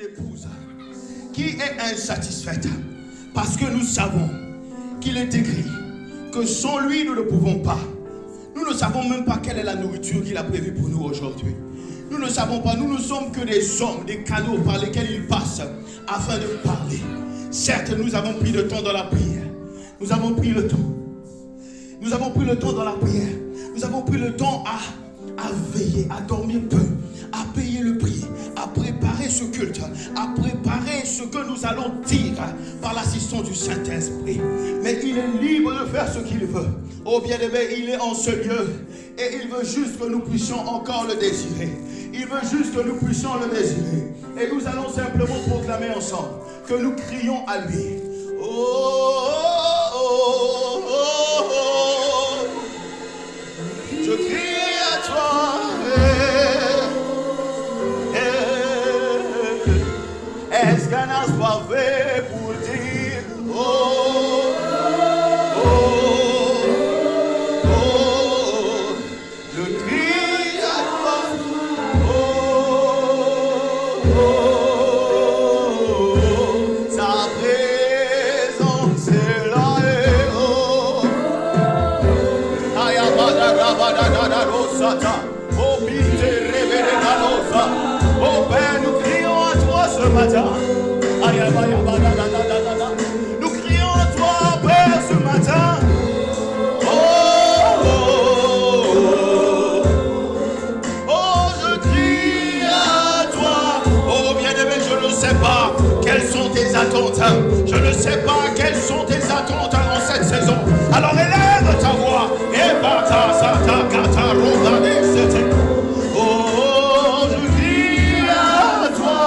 épouse qui est insatisfaite parce que nous savons qu'il est écrit que sans lui nous ne pouvons pas. Nous ne savons même pas quelle est la nourriture qu'il a prévue pour nous aujourd'hui. Nous ne savons pas, nous ne sommes que des hommes, des canaux par lesquels il passe afin de parler. Certes, nous avons pris le temps dans la prière. Nous avons pris le temps. Nous avons pris le temps dans la prière. Nous avons pris le temps à veiller, à dormir peu, à payer le prix, à préparer ce culte, à préparer ce que nous allons dire par l'assistance du Saint-Esprit. Mais il est libre de faire ce qu'il veut. Oh bien-aimé, il est en ce lieu et il veut juste que nous puissions encore le désirer. Il veut juste que nous puissions le désirer. Et nous allons simplement proclamer ensemble que nous crions à lui. Oh, oh, oh, oh, oh. Je crie à toi. Est-ce qu'un assoir fait pour dire oh, oh, oh, je crie à toi, oh, oh, sa présence est là, oh, oh, oh, Père, nous crions à toi ce matin. Nous crions à toi, Père, ce matin. Oh, oh, oh, oh, je crie à toi. Oh, bien-aimé, je ne sais pas quelles sont tes attentes. Je ne sais pas quelles sont tes attentes en cette saison. Alors élève ta voix. Et bata, sata, kata, roba, etc. Oh, je crie à toi.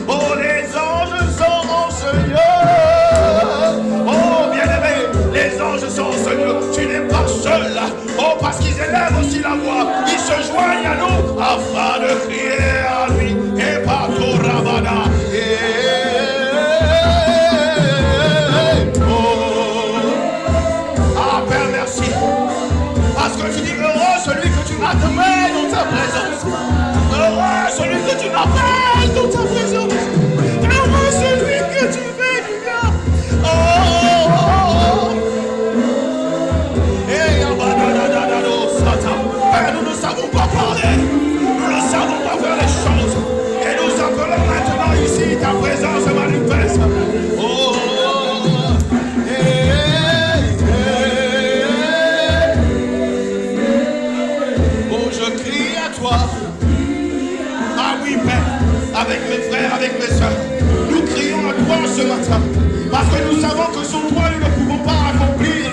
Oh, les anges sont en ce lieu. Oh, bien-aimé, les anges sont en ce lieu. Tu n'es pas seul. Oh, parce qu'ils élèvent aussi la voix. Ils se joignent à nous afin de crier à lui. Et pas tout rabada. Parce que tu dis heureux celui que tu appelles dans ta présence. Heureux celui que tu appelles dans ta présence. Heureux celui que tu fais du bien. Oh, oh, oh. Et nous ne savons pas parler. Nous ne savons pas faire les choses. Et nous appelons maintenant ici ta présence manifeste. Oh, ah oui, Père, avec mes frères, avec mes soeurs, nous crions à toi ce matin, parce que nous savons que sans toi, nous ne pouvons pas accomplir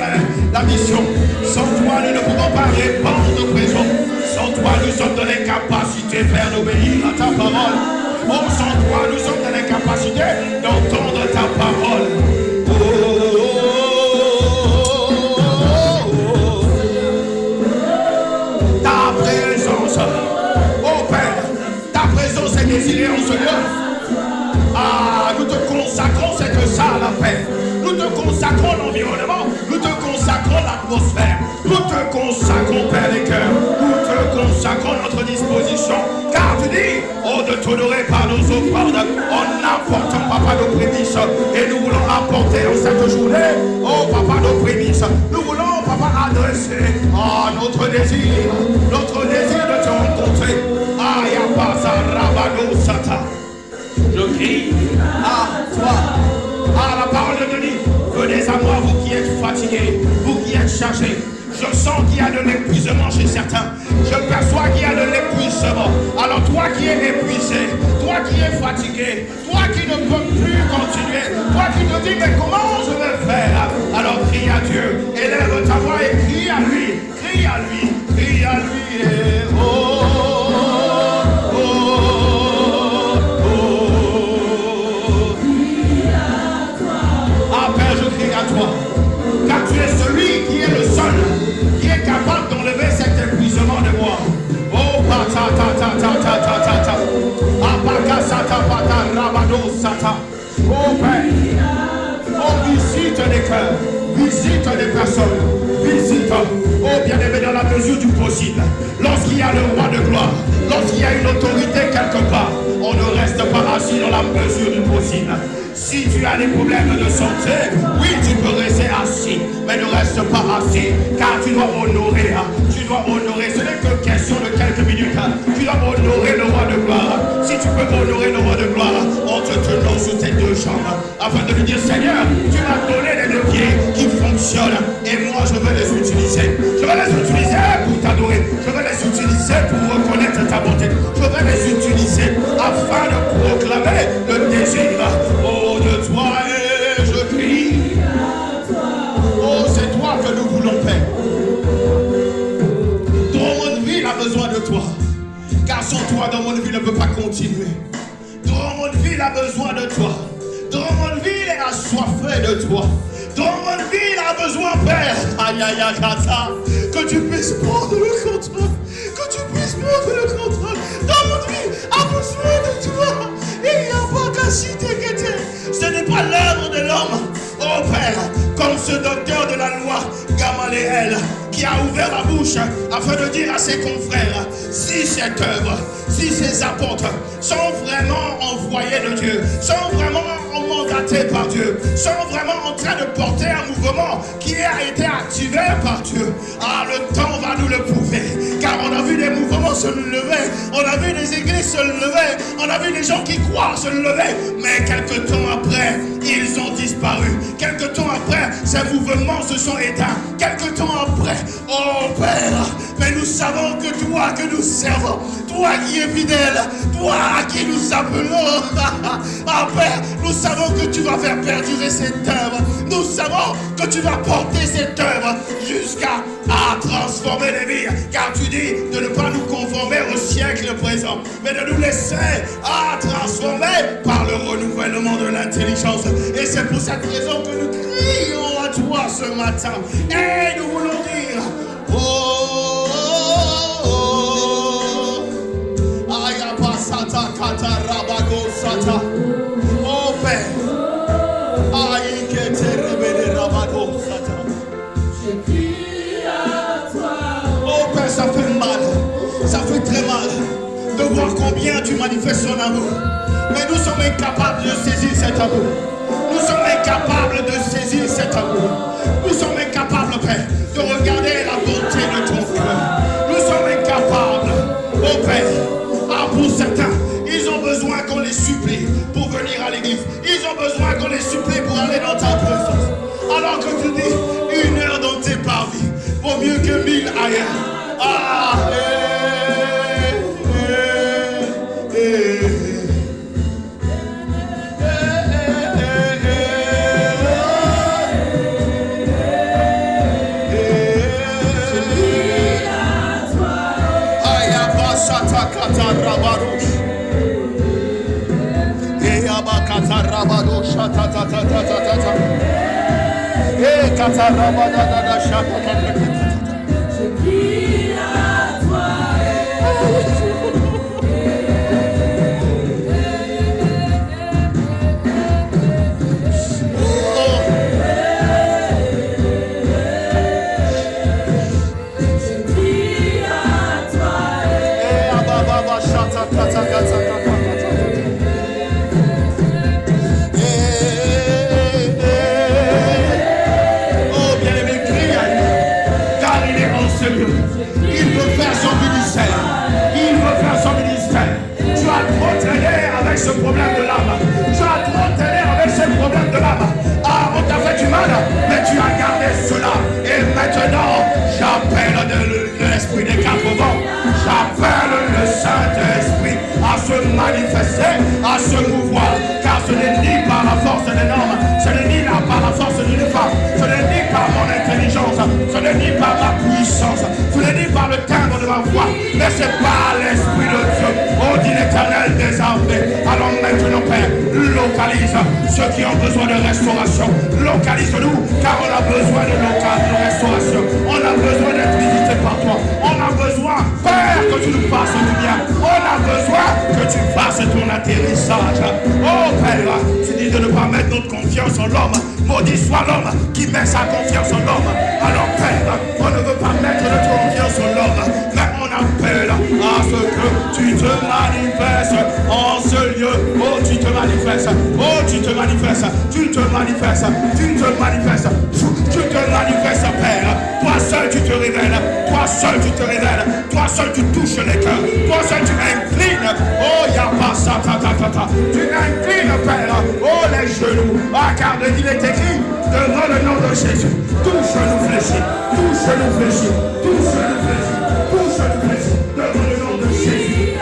la mission. Sans toi, nous ne pouvons pas répandre nos présents. Sans toi, nous sommes dans l'incapacité, Père, d'obéir à ta parole. Oh, sans toi, nous sommes dans l'incapacité d'entendre ta parole. Oh, oh, oh, oh, oh. Ta présence. Oh Père, ta présence est désirée en ce lieu. Ah, nous te consacrons, c'est que ça la paix. Nous te consacrons l'environnement, nous te consacrons l'atmosphère, nous te consacrons, Père des cœurs, nous te consacrons notre disposition. Car tu dis, oh, de t'honorer par nos offrandes, en apportant, Papa, nos prémices. Et nous voulons apporter en cette journée, oh, Papa, nos prémices. Nous voulons, Papa, adresser notre désir de te rencontrer. Ah, Yapasa Rabano Sata. Je crie à toi. Ah, la parole de Dieu dit, venez à moi, vous qui êtes fatigués, vous qui êtes chargés. Je sens qu'il y a de l'épuisement chez certains. Je perçois qu'il y a de l'épuisement. Alors toi qui es épuisé, toi qui es fatigué, toi qui ne peux plus continuer, toi qui te dis mais comment je vais faire? Alors crie à Dieu, élève ta voix et crie à lui, crie à lui, crie à lui. Et oh, oh, oh, oh. Ah Père, je crie à toi, car tu es celui qui est le seul qui est capable d'enlever cet épuisement de moi. Oh, ta ta ta ta ta ta ta ta. Apaka sata pata rabado sata. Oh Père, oh visite les cœurs, visite les personnes. Visite, oh bien-aimé, dans la mesure du possible. Lorsqu'il y a le roi de gloire, lorsqu'il y a une autorité quelque part, on ne reste pas assis dans la mesure du possible. Si tu as des problèmes de santé, oui, tu peux rester assis, mais ne reste pas assis, car tu dois honorer. Ce n'est que question de quelques minutes. Tu dois honorer le roi de gloire. Si tu peux honorer le roi de gloire en te tenant sous tes deux jambes, afin de lui dire, Seigneur, tu m'as donné les deux pieds qui fonctionnent, et moi je veux les utiliser. Je veux les utiliser pour t'adorer. Je veux les utiliser pour reconnaître ta bonté. Je veux les utiliser afin de proclamer le désir. Oh, de toi et je crie. Oh, c'est toi que nous voulons faire. Drummondville a besoin de toi. Car sans toi, Drummondville ne peut pas continuer. Drummondville a besoin de toi. Drummondville est assoiffé de toi. Drummondville a besoin, Père, aïe aïe aïe, que tu puisses prendre le contrôle. Que tu puisses prendre le contrôle. Drummondville a besoin de toi. Il n'y a pas qu'à citer que ce n'est pas l'œuvre de l'homme. Oh Père, comme ce docteur de la loi, Gamaliel, qui a ouvert la bouche afin de dire à ses confrères, si cette œuvre, si ces apôtres sont vraiment envoyés de Dieu, sont vraiment mandatés par Dieu, sont vraiment en train de porter un mouvement qui a été activé par Dieu, le temps va nous le prouver, car on a vu des mouvements se lever, on a vu des églises se lever, on a vu des gens qui croient se lever, mais quelques temps après, ils ont disparu. Quelques temps après, ces mouvements se sont éteints. Quelques temps après, oh Père, mais nous savons que toi que nous servons, toi qui es fidèle, toi à qui nous appelons, ah Père, nous savons que tu vas faire perdurer cette œuvre. Nous savons que tu vas porter cette œuvre jusqu'à transformer les vies. Car tu dis de ne pas nous conformer au siècle présent, mais de nous laisser transformer par le renouvellement de l'intelligence. Et c'est pour cette raison que nous crions à toi ce matin. Et nous voulons dire, oh, Ayabasata Kata Rabago Sata. Oh Père, Aïkete Rebele Rabago Sata. Je crie à toi. Oh Père, ça fait mal, ça fait très mal de voir combien tu manifestes son amour. Mais nous sommes incapables de saisir cet amour. Nous sommes incapables de saisir cet amour. Nous sommes incapables, Père, de regarder la bonté de ton cœur. Nous sommes incapables, oh Père. Pour certains, ils ont besoin qu'on les supplie pour venir à l'église. Ils ont besoin qu'on les supplie pour aller dans ta présence. Alors que tu dis, 1 heure dans tes parvis vaut mieux que 1000 ailleurs. Je crie à toi. Ce problème de l'âme, tu as trop t'aider avec ce problème de l'âme. On t'a fait du mal, mais tu as gardé cela. Et maintenant, j'appelle l'esprit des 4 vents. J'appelle le Saint-Esprit à se manifester, à se mouvoir. Car ce n'est ni par la force des normes, ce n'est ni là par la force d'une femme, ce n'est ni par mon intelligence, ce n'est ni par ma puissance, ce n'est ni par le timbre de ma voix, mais c'est par l'Esprit de Dieu. Oh, dit l'Éternel des armées. Alors maintenant, Père, localise ceux qui ont besoin de restauration. Localise-nous, car on a besoin de restauration. On a besoin d'être visité par toi. On a besoin, Père, que tu nous fasses du bien. On a besoin que tu fasses ton atterrissage. Oh Père, tu dis de ne pas mettre notre confiance en l'homme. Maudit Maudit soit l'homme qui met sa confiance en l'homme. Alors Père, on ne veut pas mettre notre confiance en l'homme, mais on appelle à ce que tu te manifestes en ce lieu. Oh, tu te manifestes. Oh, tu te manifestes. Tu te manifestes. Tu te manifestes. Tu te manifestes, Père. Toi seul tu te révèles. Toi seul tu te révèles. Toi seul tu touches les cœurs. Toi seul tu inclines. Oh, il n'y a pas ça. Tu inclines, Père. Oh, les genoux. Ah, car il est écrit devant le nom de Jésus. Touche le fléchis. Touche le fléchis. Touche le fléchis. Touche le fléchis. Devant le nom de Jésus.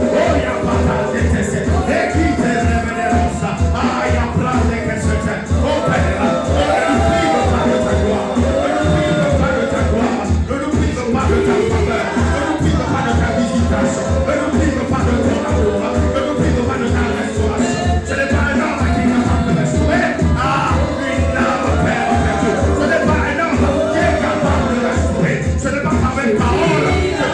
Oh, il n'y a pas de détesté. Et qui te révèle ça? Ah, il y a plein de questions. Oh, Père, ne nous prive pas de ta gloire. Ne nous prive pas de ta gloire. Ne nous prive pas de ta faveur. Ne nous prive pas de ta visitation. Ne nous prive pas de ton amour. Ne nous prive pas de ta restauration. Ce n'est pas un homme qui est capable de restaurer. Ah, une âme, Père, perdu. Ce n'est pas un homme qui est capable de restaurer. Ce n'est pas par mes paroles que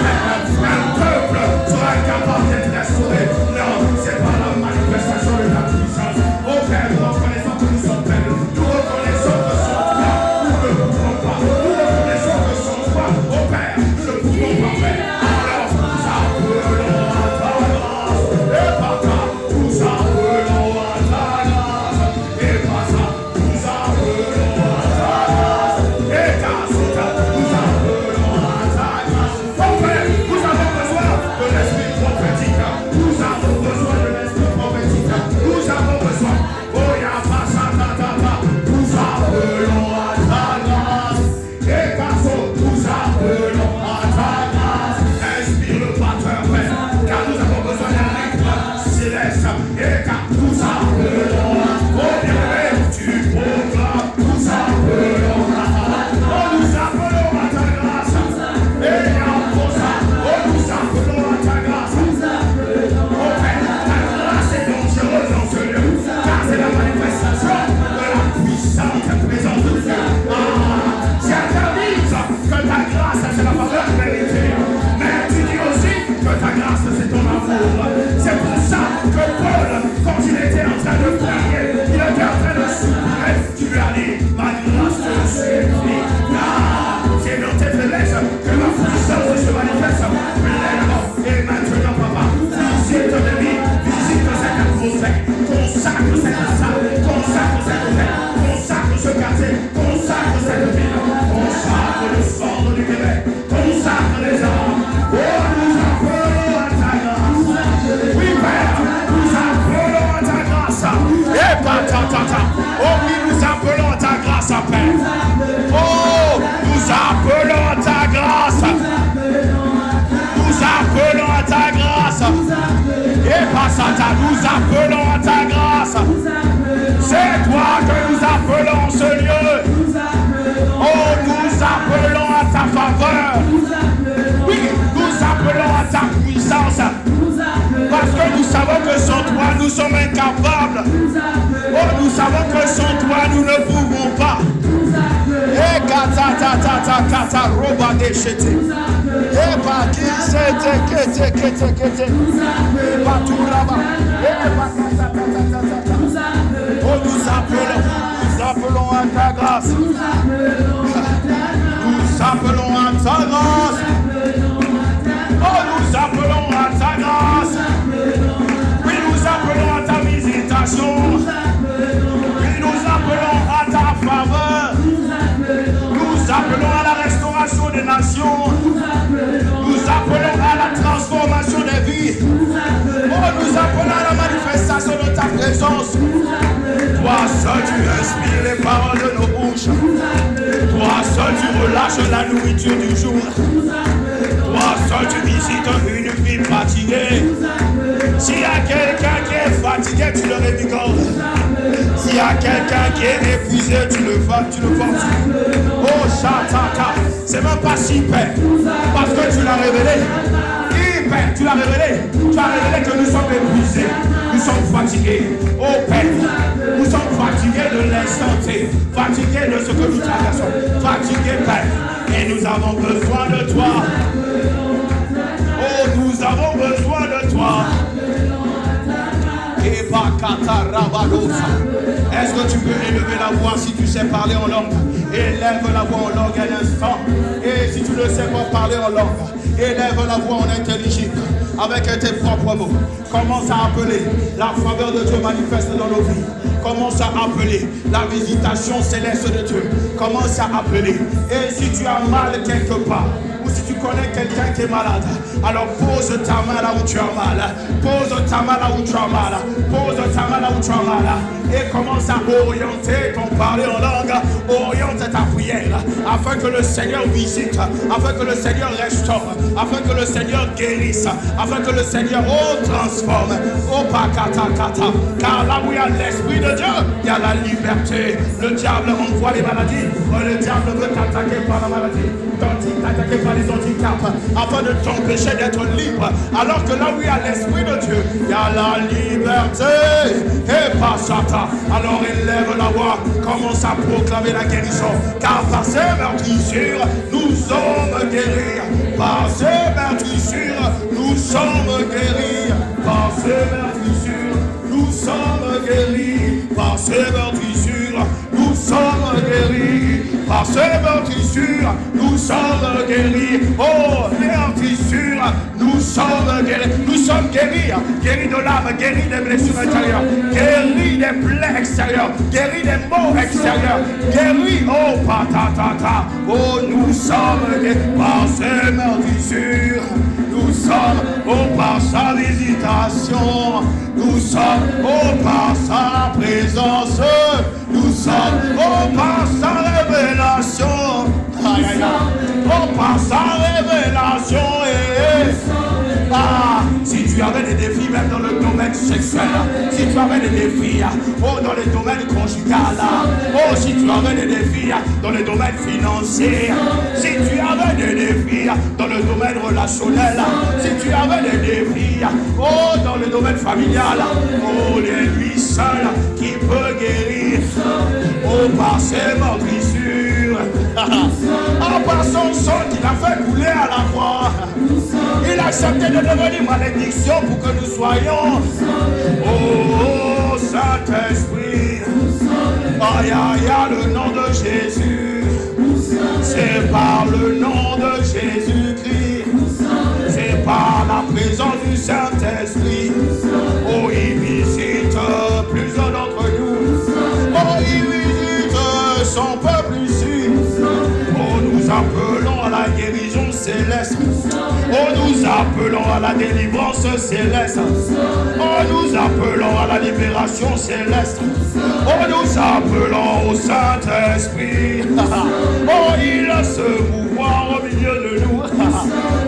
un peuple sera capable d'être restauré. Non, c'est pas la manifestation de la puissance. Oh Père, nous reconnaissons que nous sommes faibles. Nous reconnaissons que sans toi, nous ne pouvons pas. Nous reconnaissons que sans toi, oh Père, nous ne pouvons pas faire. Alors, nous appelons à ta grâce. Et pas ça, nous appelons à ta grâce. Et pas ça, nous appelons à ta grâce. Et ta soute, nous appelons à ta grâce. Oh Père, nous avons besoin de l'esprit prophétique. Nous avons besoin de l'esprit prophétique. Nous avons besoin. Oh, y'a pas ça, nous appelons à ta grâce. Et garçon, nous appelons à ta grâce. Inspire le Pater, Père, car nous avons besoin d'un rythme céleste. Et car nous appelons à oh, bien, tu proclames, nous appelons à ta grâce. Oh, nous appelons à ta grâce. Et y'a pour ça, oh, nous appelons à ta grâce. Oh Père, ta grâce est dangereuse dans ce lieu, car c'est la manifestation de la puissante présence de Dieu. Ah, certains disent que ta grâce c'est la faveur méritée, mais tu dis aussi que ta grâce c'est ton amour. C'est pour ça que Paul, quand il était en train de prier, il était en train de soupirer, tu lui as dit, ma grâce te suffit. Ah, c'est dans tes faiblesses que ma puissance se manifeste pleinement. Et maintenant, papa, visite de vie, visite cette atmosphère, consacre cette salle, consacre cette terre, consacre ce quartier, consacre cette ville, consacre le centre du Québec, consacre les âmes. Oh, nous appelons à ta grâce. Oui, Père, nous appelons à ta grâce. Et patata. Oh, oui, nous appelons à ta grâce, Père. Oh, nous appelons à ta grâce. Nous appelons à ta grâce. Et passata, nous appelons à ta grâce. C'est toi que nous appelons en ce lieu. Oh, nous appelons à ta faveur. Oui, nous appelons à ta puissance. Parce que nous savons que sans toi, nous sommes incapables. Oh, nous savons que sans toi, nous ne pouvons pas. Et kata roba déchete. Et pas qui c'était kete. Pas tout là-bas. Oh, nous appelons à ta grâce. Nous appelons à ta grâce. Oh, nous appelons à ta grâce. Oui, nous appelons à ta visitation. Oui, nous appelons à ta faveur. Nous appelons à la restauration des nations. Nous appelons à la transformation des vies. Oh, nous appelons à la manifestation de ta présence. Toi seul, tu inspires les paroles de nos bouches. Toi seul, tu relâches la nourriture du jour. Toi seul, tu visites une vie fatiguée. S'il y a quelqu'un qui est fatigué, tu le revigores. S'il y a quelqu'un qui est épuisé, tu le fortifies. Oh, Shataka, c'est même pas si Père, parce que tu l'as révélé. Et Père, tu l'as révélé. Tu as révélé que nous sommes épuisés, nous sommes fatigués. Oh Père, nous sommes fatigués de l'instant T, fatigués de ce que nous traversons, fatigués Père, et nous avons besoin de toi. Oh, nous avons besoin de toi. Et Baka Est-ce que tu peux élever la voix si tu sais parler en langue? Élève la voix en langue un instant. Et si tu ne sais pas parler en langue, élève la voix en intelligible avec tes propres mots. Commence à appeler la faveur de Dieu manifeste dans nos vies. Commence à appeler la visitation céleste de Dieu. Commence à appeler. Et si tu as mal quelque part, ou si tu connais quelqu'un qui est malade, alors pose ta main là où tu as mal. Pose ta main là où tu as mal. Pose ta main là où tu as mal. Et commence à orienter ton parler en langue. Oriente ta prière afin que le Seigneur visite, afin que le Seigneur restaure, afin que le Seigneur guérisse, afin que le Seigneur transforme. Car là où il y a l'Esprit de Dieu, il y a la liberté. Le diable envoie les maladies. Le diable veut t'attaquer par la maladie, t'attaquer par les handicaps, afin de t'empêcher d'être libre. Alors que là où il y a l'Esprit de Dieu, il y a la liberté. Et pas Satan. Alors élève la voix, commence à proclamer la guérison. Car par ces meurtrissures, nous sommes guéris. Par ces meurtrissures, nous sommes guéris. Par ces meurtrissures, nous sommes guéris. Par ces meurtrissures, nous sommes guéris. Par ces meurtrissures, nous sommes guéris. Oh, meurtrissures, nous sommes guéris. Nous sommes guéris. Guéris de l'âme, guéris des blessures intérieures, guéris des plaies extérieures, guéris des maux extérieurs, guéris, oh, patatata. Oh, nous sommes guéris par ces meurtrissures. Nous sommes, oh, par sa visitation. Nous sommes, oh, par sa présence. Nous sommes, oh, par sa révélation. Aïe, aïe, aïe. Oh, par sa révélation. Si tu avais des défis même dans le domaine sexuel, si tu avais des défis oh, dans les domaines conjugaux, oh, si tu avais des défis dans les domaines financiers, si tu avais des défis dans le domaine relationnel, si tu avais des défis oh, dans le domaine familial, oh, il est lui seul qui peut guérir, oh, par ses meurtrissures, par son sang qu'il a fait couler à la croix. Il a accepté de devenir malédiction pour que nous soyons. Oh, Saint-Esprit. Aïe, aïe, aïe, le nom de Jésus. C'est par le nom de Jésus-Christ. C'est par la présence du Saint-Esprit. Oh, il visite plusieurs d'entre nous. Oh, il visite son peuple ici. Oh, nous appelons à la guérison céleste. Oh, nous appelons à la délivrance céleste. Oh, nous appelons à la libération céleste. Oh, nous appelons au Saint-Esprit. Oh, il se mouvoit au milieu de nous.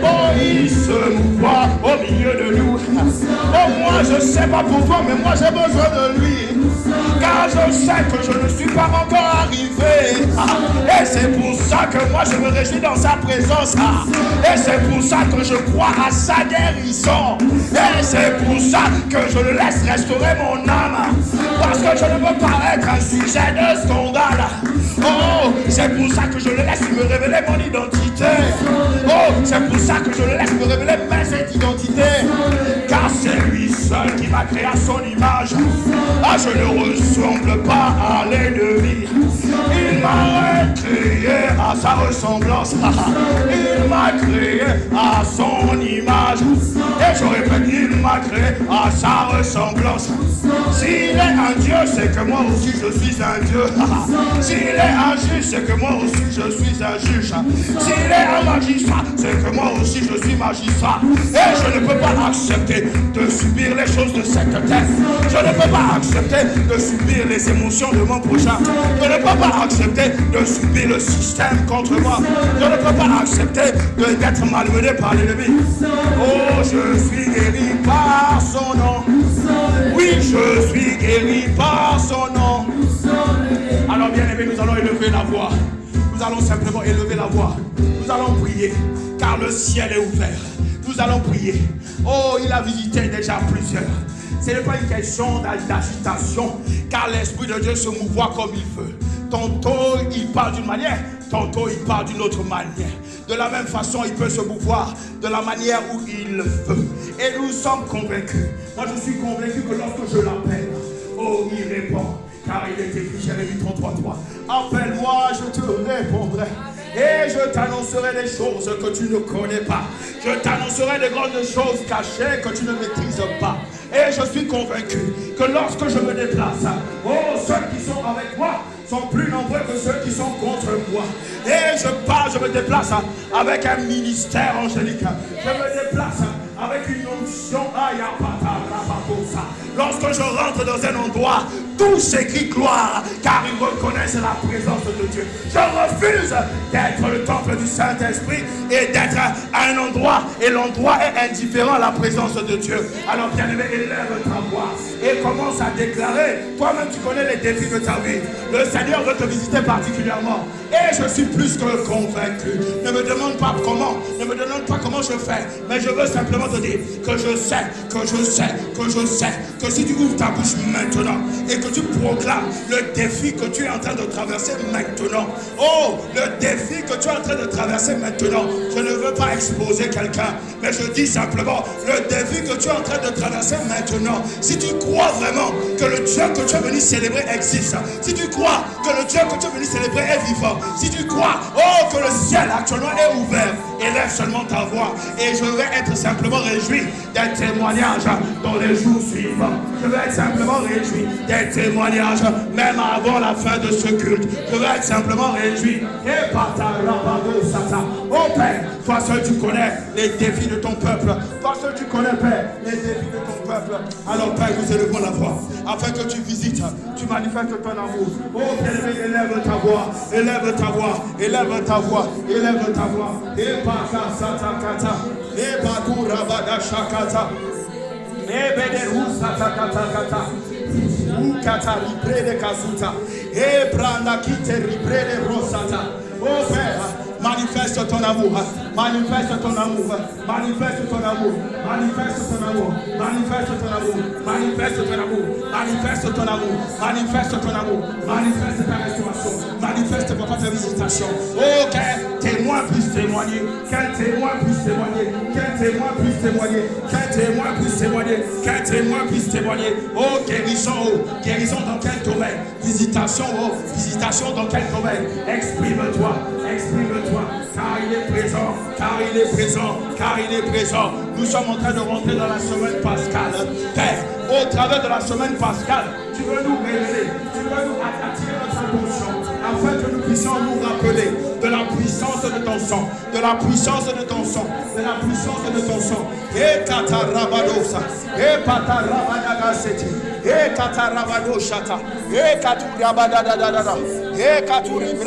Oh, il se mouvoit au milieu de nous. Oh, moi, je ne sais pas pour toi, mais moi, j'ai besoin de lui. Car je sais que je ne suis pas encore arrivé. Et c'est pour ça que moi, je me réjouis dans sa présence. Et c'est pour ça que je crois à sa guérison. Et c'est pour ça que je le laisse restaurer mon âme. Parce que je ne veux pas être un sujet de scandale. Oh, c'est pour ça que je le laisse me révéler mon identité. Oh, c'est pour ça que je le laisse me révéler mes identités. Car c'est lui seul qui m'a créé à son image. Ah, je ne ressemble pas à l'ennemi. Il m'a créé à sa ressemblance. Il m'a créé à son image. Et je répète, il m'a créé à sa ressemblance. S'il est un Dieu, c'est que moi aussi je suis un Dieu. S'il est un juge, c'est que moi aussi je suis un juge. S'il est un magistrat, c'est que moi aussi je suis magistrat. Et je ne peux pas accepter de subir les choses de cette terre. Je ne peux pas accepter de subir les émotions de mon prochain. Je ne peux pas accepter de subir le système contre moi. Je ne peux pas accepter d'être malmené par l'ennemi. Oh, je suis guéri par son nom. Oui, je suis guéri par son nom. Alors bien aimé, nous allons élever la voix. Nous allons simplement élever la voix. Nous allons prier, car le ciel est ouvert. Nous allons prier. Oh, il a visité déjà plusieurs. Ce n'est pas une question d'agitation, car l'Esprit de Dieu se mouvoit comme il veut. Tantôt il parle d'une manière, tantôt il parle d'une autre manière. De la même façon, il peut se mouvoir de la manière où il veut. Et nous sommes convaincus. Moi, je suis convaincu que lorsque je l'appelle, Oh, il répond. Car il est écrit, Jérémie 33:3. Appelle-moi, je te répondrai. Et je t'annoncerai des choses que tu ne connais pas. Je t'annoncerai des grandes choses cachées que tu ne maîtrises pas. Et je suis convaincu que lorsque je me déplace, oh, ceux qui sont avec moi sont plus nombreux que ceux qui sont contre moi. Et je me déplace avec un ministère angélique. Je me déplace avec une onction. Lorsque je rentre dans un endroit, tout s'écrit gloire, car ils reconnaissent la présence de Dieu. Je refuse d'être le temple du Saint-Esprit et d'être à un endroit, et l'endroit est indifférent à la présence de Dieu. Alors bien-aimé, élève ta voix et commence à déclarer. Toi-même, tu connais les défis de ta vie. Le Seigneur veut te visiter particulièrement. Et je suis plus que convaincu. Ne me demande pas comment, ne me demande pas comment je fais, mais je veux simplement te dire que je sais, que si tu ouvres ta bouche maintenant et que tu proclames le défi que tu es en train de traverser maintenant, oh, le défi que tu es en train de traverser maintenant, je ne veux pas exposer quelqu'un, mais je dis simplement le défi que tu es en train de traverser maintenant. Si tu crois vraiment que le Dieu que tu es venu célébrer existe, si tu crois que le Dieu que tu es venu célébrer est vivant, si tu crois, oh, que le ciel actuellement est ouvert, élève seulement ta voix et je vais être simplement réjoui des témoignages dans les jours suivants. Je vais être simplement réjoui des témoignages même avant la fin de ce culte. Je vais être simplement réjoui. Et oh Père, toi seul tu connais les défis de ton peuple. Toi seul tu connais, Père, les défis de ton peuple. Alors Père, nous élevons la voix afin que tu visites, tu manifestes ton amour. Oh bien-aimé, élève ta voix, élève ta voix, élève ta voix, élève ta voix. Et baka satakata, et baku rabada shakata, et bederu satakata, ou kata libre de kasuta, et branda kite libre de rosata. Oh Père, manifeste ton amour, manifeste ton amour, manifeste ton amour, manifeste ton amour, manifeste ton amour, manifeste ton amour, manifeste ton amour, manifeste ton amour, manifeste ta restauration, manifeste papa ta visitation. Oh, qu'un témoin puisse témoigner, qu'un témoin puisse témoigner, qu'un témoin puisse témoigner, qu'un témoin puisse témoigner, qu'un témoin puisse témoigner. Oh, guérison dans quel domaine? Visitation, oh, visitation dans quel domaine? Exprime-toi, exprime-toi, car il est présent, car il est présent, car il est présent. Nous sommes en train de rentrer dans la semaine pascale. Père, au travers de la semaine pascale, tu veux nous révéler, tu veux nous attirer notre attention, afin que nous puissions nous rappeler de la puissance de ton sang, de la puissance de ton sang, de la puissance de ton sang. Et katarabadosa, et patarabadagaseti, et katarabadoshata, et katurabadadadada, et katuribre.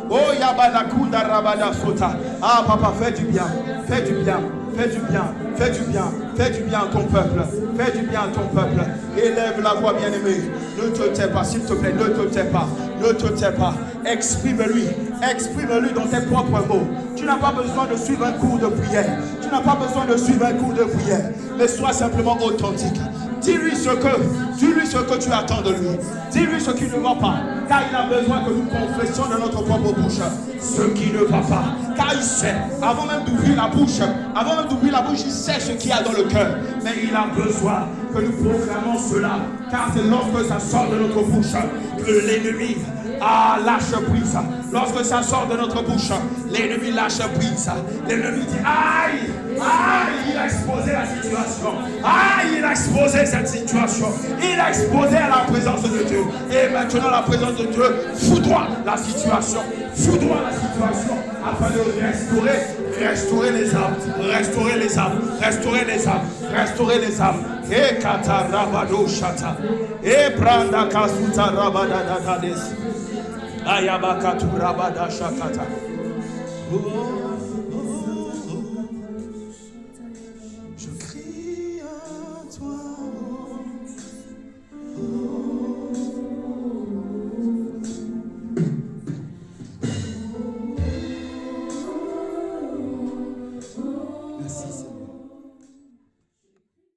Oh Yabanakuda Rabada Sota. Ah papa, fais du bien, fais du bien, fais du bien, fais du bien, fais du bien à ton peuple, fais du bien à ton peuple. Élève la voix bien-aimée. Ne te tais pas, s'il te plaît, ne te tais pas, ne te tais pas. Exprime-lui, exprime-lui dans tes propres mots. Tu n'as pas besoin de suivre un cours de prière. Tu n'as pas besoin de suivre un cours de prière. Mais sois simplement authentique. Dis-lui ce que tu attends de lui. Dis-lui ce qui ne va pas. Car il a besoin que nous confessions dans notre propre bouche ce qui ne va pas. Car il sait, avant même d'ouvrir la bouche, il sait ce qu'il y a dans le cœur. Mais il a besoin que nous proclamons cela. Car c'est lorsque ça sort de notre bouche que l'ennemi lâche prise. Lorsque ça sort de notre bouche, l'ennemi lâche prise. L'ennemi dit aïe, aïe, il a exposé la situation. Aïe, il a exposé cette situation. Il a exposé à la présence de Dieu. Et maintenant la présence de Dieu foudroie la situation. Foudroie la situation afin de restaurer les âmes. Restaurer les âmes. Restaurer les âmes. Restaurer les âmes. Et kata rabado shata. Et branda kasuta rabada dadades. Ayabakatu rabada shakata. Oh.